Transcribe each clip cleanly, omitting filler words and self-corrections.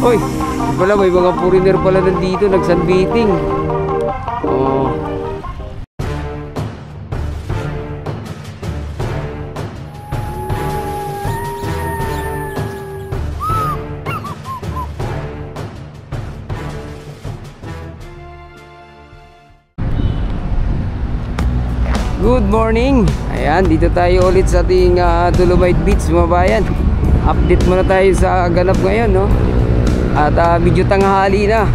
Hoy, pala may mga foreigner pala nandito, nag-sunbathing. Oh. Good morning. Ayan, dito tayo ulit sa ating Dolomite Beach, mga bayan. Update muna tayo sa ganap ngayon, no? At medyo tanghali na.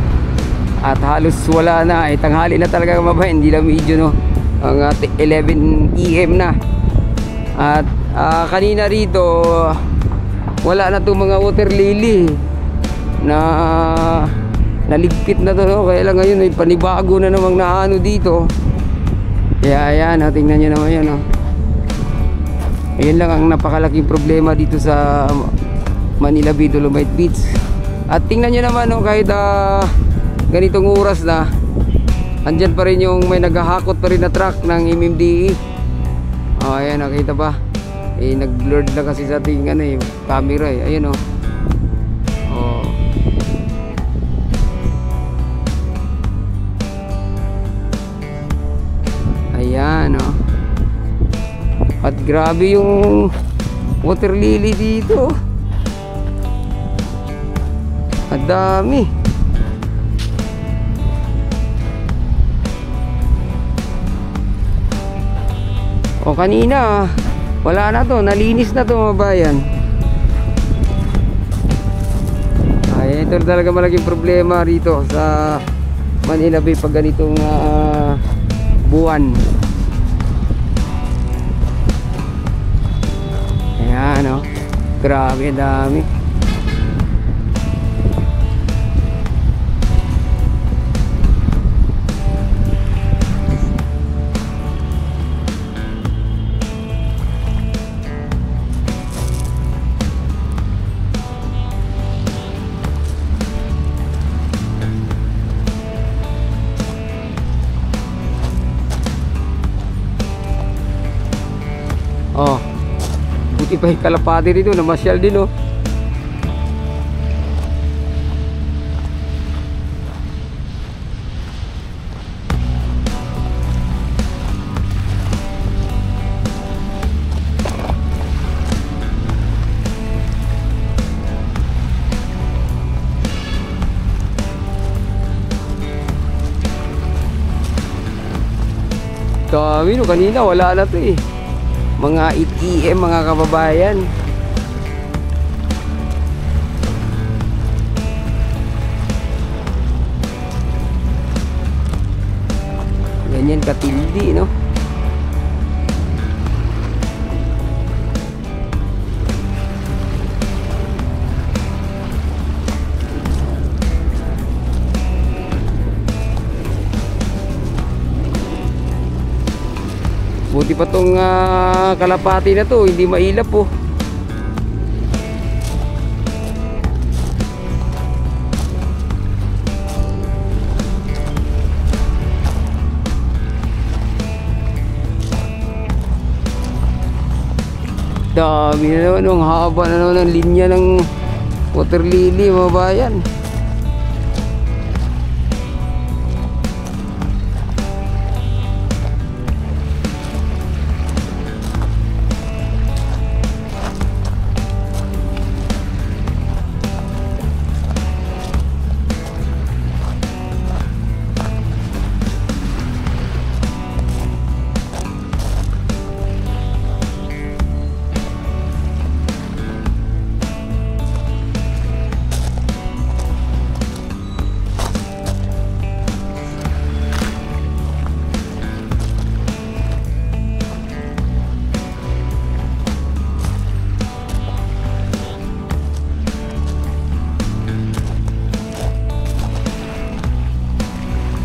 At halos wala na. Tanghali na talaga, mga bayan. Hindi lang medyo, no? Ang 11 PM na. At kanina rito wala na itong mga water lily na naligpit na to, no? Kaya lang ngayon may panibago na namang naano dito. Kaya ayan, tingnan nyo naman yan, no? Ayun lang ang napakalaking problema dito sa Manila Bay, Dolomite Beach. At tingnan nyo naman, no, kahit ganitong oras na, andyan pa rin yung may naghahakot pa rin na truck ng MMDA. Ayan, nakita ba? Nag-blurred na kasi sa ating camera eh. Ayun, oh. Ayan, oh. At grabe yung water lily dito. Ang dami. O kanina wala na to, nalinis na to, mga bayan. Ay, ito talaga malaking problema rito sa Manila Bay pag ganitong buwan. Ayan, oh. Grabe, dami. Oh, buti pa yung kalapati dito, namasyal din, oh. Dami, no, kanina wala na to eh. Mga 8 PM, mga kababayan. Ganyan katildi, no? Buti pa tong kalapati na to, hindi mailap, po. Dami na naman, ang haba na naman ng linya ng water lily, mga bayan.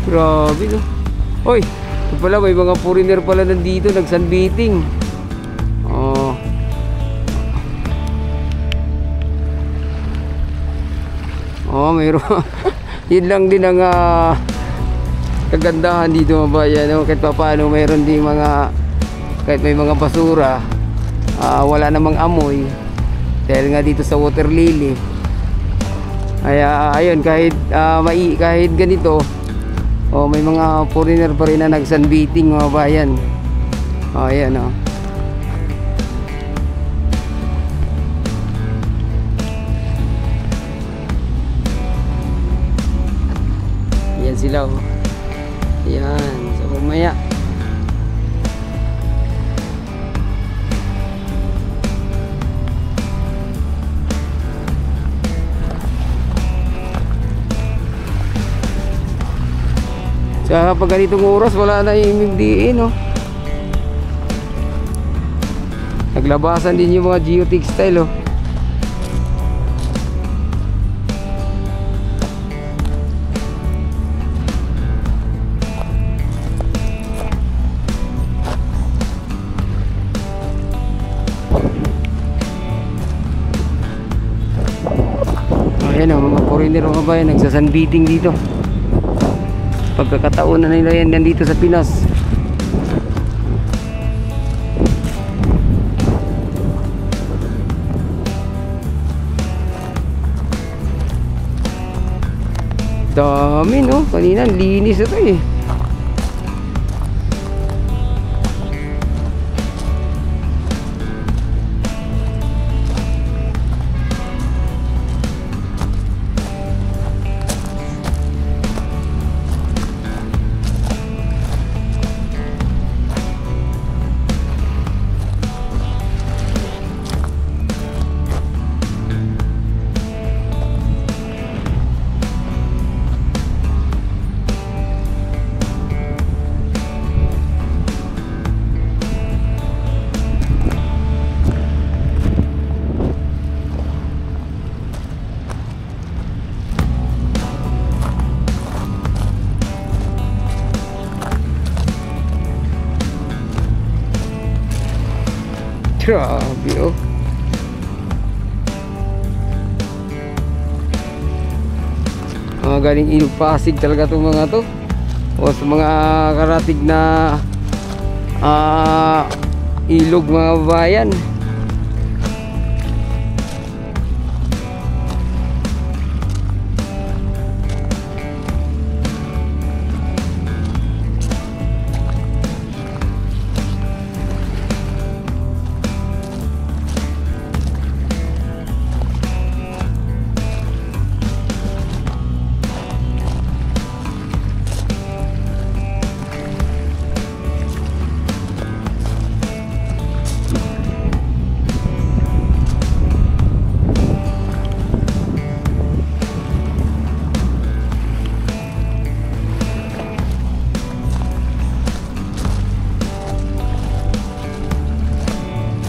Grabe, no? Hoy, ito pala may mga foreigner pala nandito, nag-sunbathing. Oh. Oh, mayroon. Yun lang din ang kagandahan dito, mga bayan, no? Kahit paano mayroon din mga, kahit may mga basura, wala namang amoy dahil nga dito sa water lily. Kaya ayun, kahit ganito, may mga foreigner pa rin na nag-sunbathing mga bayan. Ayan oh. Ayan sila oh. Ayan, so mamaya sa pag ganitong oras wala na yung MMDA no. Naglabasan din yung mga geotextile oh. Ayan oh, mga foreigner mga bayan nagsasunbathing dito. Pagkakataon na nila yan dito sa Pinas. Dami no, kanina linis ito eh. Grabe oh. Mga galing Ilog Pasig talaga itong mga to. O sa mga karatig na ilog mga bayan.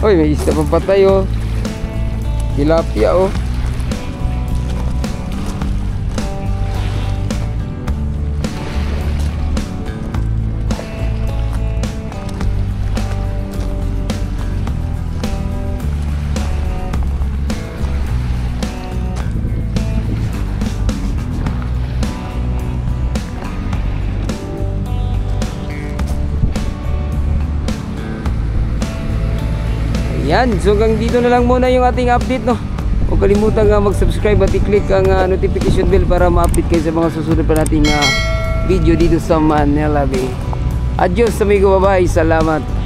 Oy, may isda pa patay oh. Tilapia oh. Yan, so hanggang dito na lang muna yung ating update no. Huwag kalimutan nga mag-subscribe at i-click ang notification bell para ma-update kayo sa mga susunod pa nating video dito sa Manila Bay. Adios amigo, bye-bye, salamat.